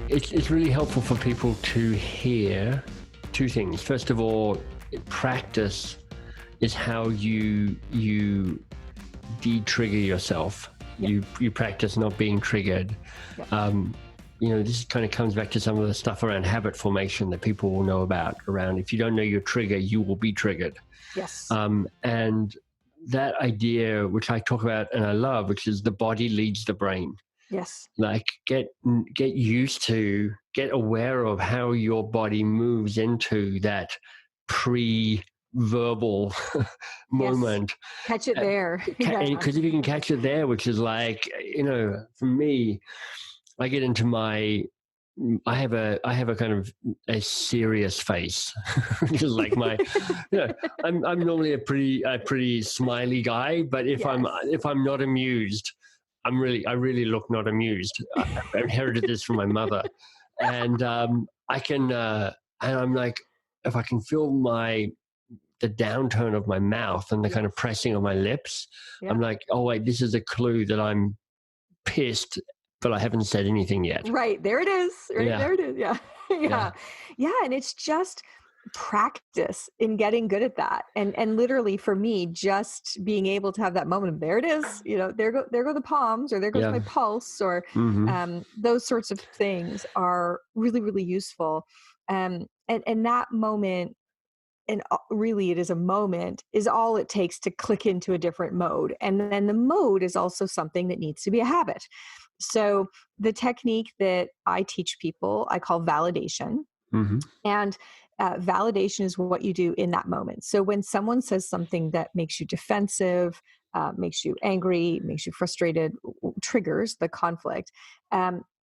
It's really helpful for people to hear two things. First of all, practice is how you de-trigger yourself. You practice not being triggered. This kind of comes back to some of the stuff around habit formation that people will know about, around if you don't know your trigger, you will be triggered. Yes. And that idea, which I talk about and I love, which is the body leads the brain. Yes. Like get used to, get aware of how your body moves into that pre-verbal moment. Catch it there. Because if you can catch it there, which is like, for me, I get into I have a kind of a serious face, which is like I'm normally a pretty smiley guy, but if I'm not amused, I really look not amused. I inherited this from my mother, and I can, and I'm like, if I can feel the downturn of my mouth and the kind of pressing of my lips, I'm like, oh wait, this is a clue that I'm pissed, but I haven't said anything yet. Right. There it is. There it is. Yeah. Yeah. And it's just practice in getting good at that. And literally for me, just being able to have that moment of there it is, there go the palms, or there goes my pulse, or those sorts of things are really, really useful. And that moment, and really it is a moment, is all it takes to click into a different mode. And then the mode is also something that needs to be a habit. So the technique that I teach people, I call validation. And validation is what you do in that moment. So when someone says something that makes you defensive, makes you angry, makes you frustrated, triggers the conflict,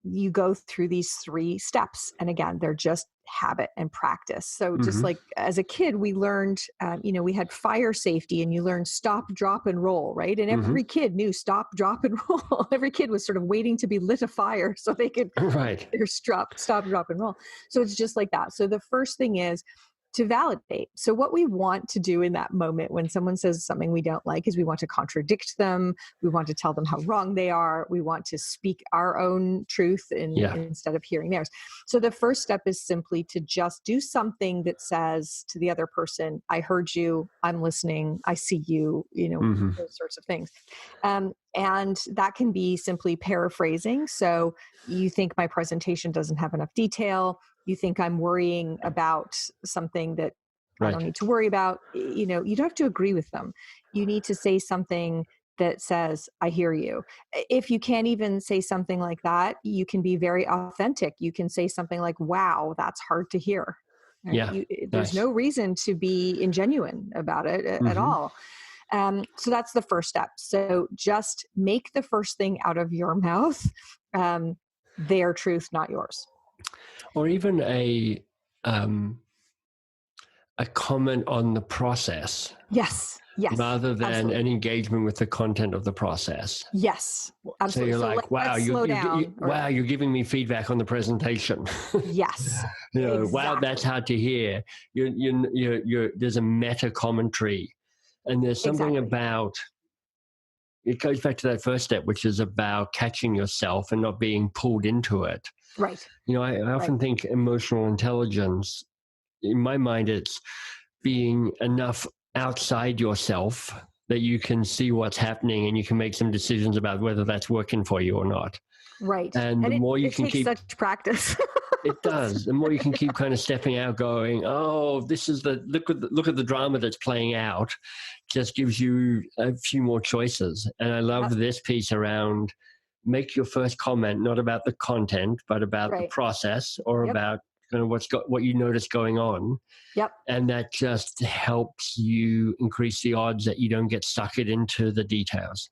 you go through these 3 steps. And again, they're just habit and practice. So just like as a kid, we learned, we had fire safety, and you learned stop, drop, and roll, right? And every kid knew stop, drop, and roll. Every kid was sort of waiting to be lit afire so they could stop, drop, and roll. So it's just like that. So the first thing is to validate. So what we want to do in that moment when someone says something we don't like is we want to contradict them. We want to tell them how wrong they are. We want to speak our own truth instead of hearing theirs. So the first step is simply to just do something that says to the other person, I heard you, I'm listening, I see you, those sorts of things. And that can be simply paraphrasing. So you think my presentation doesn't have enough detail. You think I'm worrying about something that I don't need to worry about. You don't have to agree with them. You need to say something that says, I hear you. If you can't even say something like that, you can be very authentic. You can say something like, wow, that's hard to hear. Right? There's no reason to be ingenuine about it at all. So that's the first step. So just make the first thing out of your mouth their truth, not yours. Or even a comment on the process. Yes. Rather than absolutely. an engagement with the content of the process. Yes, absolutely. So you're like, wow, you're giving me feedback on the presentation. Yes. Exactly. Wow, that's hard to hear. There's a meta commentary, and there's something about. It goes back to that first step, which is about catching yourself and not being pulled into it. Right. I often think emotional intelligence, in my mind, it's being enough outside yourself that you can see what's happening and you can make some decisions about whether that's working for you or not. Right. And the more you can keep such practice. It does. The more you can keep kind of stepping out, going, oh, this is look at the drama that's playing out, just gives you a few more choices. And I love this piece around make your first comment not about the content, but about the process or about kind of what you notice going on. Yep. And that just helps you increase the odds that you don't get sucked into the details.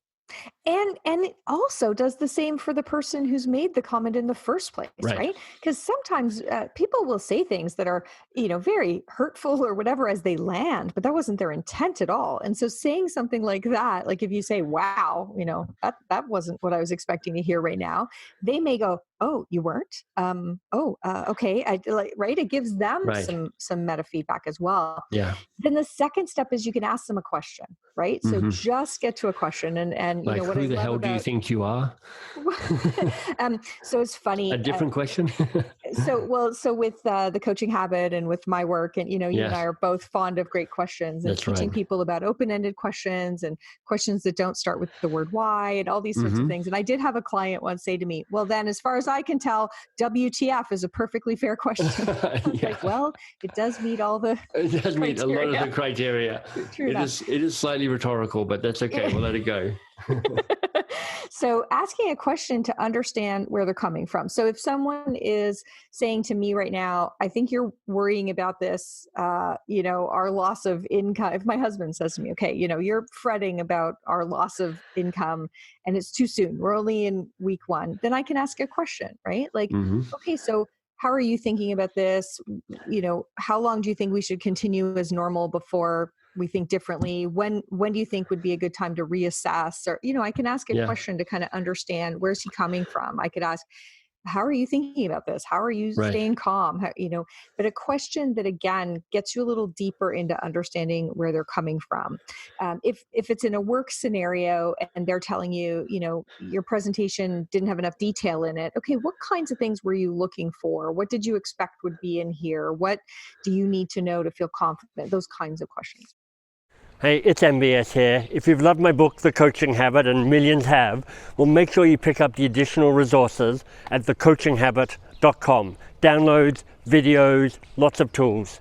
And it also does the same for the person who's made the comment in the first place, right? Because sometimes people will say things that are, very hurtful or whatever as they land, but that wasn't their intent at all. And so saying something like that, like if you say, wow, that wasn't what I was expecting to hear right now, they may go, oh, you weren't? Okay. Right? It gives them some meta feedback as well. Yeah. Then the second step is you can ask them a question, right? So just get to a question. And And like, what who I the love hell do you about think you are? so it's funny. A different question. So with the coaching habit and with my work, and you and I Yes, are both fond of great questions and that's teaching right. people about open-ended questions and questions that don't start with the word why and all these sorts of Hmm. things. And I did have a client once say to me, well, then as far as I can tell, WTF is a perfectly fair question. I was like, Yeah, well, it does meet all the it does meet a lot of the criteria. criteria. True enough. It is slightly rhetorical, but that's okay. We'll let it go. So asking a question to understand where they're coming from. So if someone is saying to me right now, I think you're worrying about this, our loss of income. If my husband says to me, okay, you're fretting about our loss of income and it's too soon, we're only in week 1, then I can ask a question, right? Like, Hmm. okay, so how are you thinking about this? How long do you think we should continue as normal before we think differently? When do you think would be a good time to reassess? Or I can ask a Yeah, question to kind of understand, where's he coming from. I could ask, how are you thinking about this? How are you right. staying calm? But a question that again gets you a little deeper into understanding where they're coming from. If it's in a work scenario and they're telling you, your presentation didn't have enough detail in it, okay, what kinds of things were you looking for? What did you expect would be in here? What do you need to know to feel confident? Those kinds of questions. Hey, it's MBS here. If you've loved my book, The Coaching Habit, and millions have, well, make sure you pick up the additional resources at thecoachinghabit.com. Downloads, videos, lots of tools.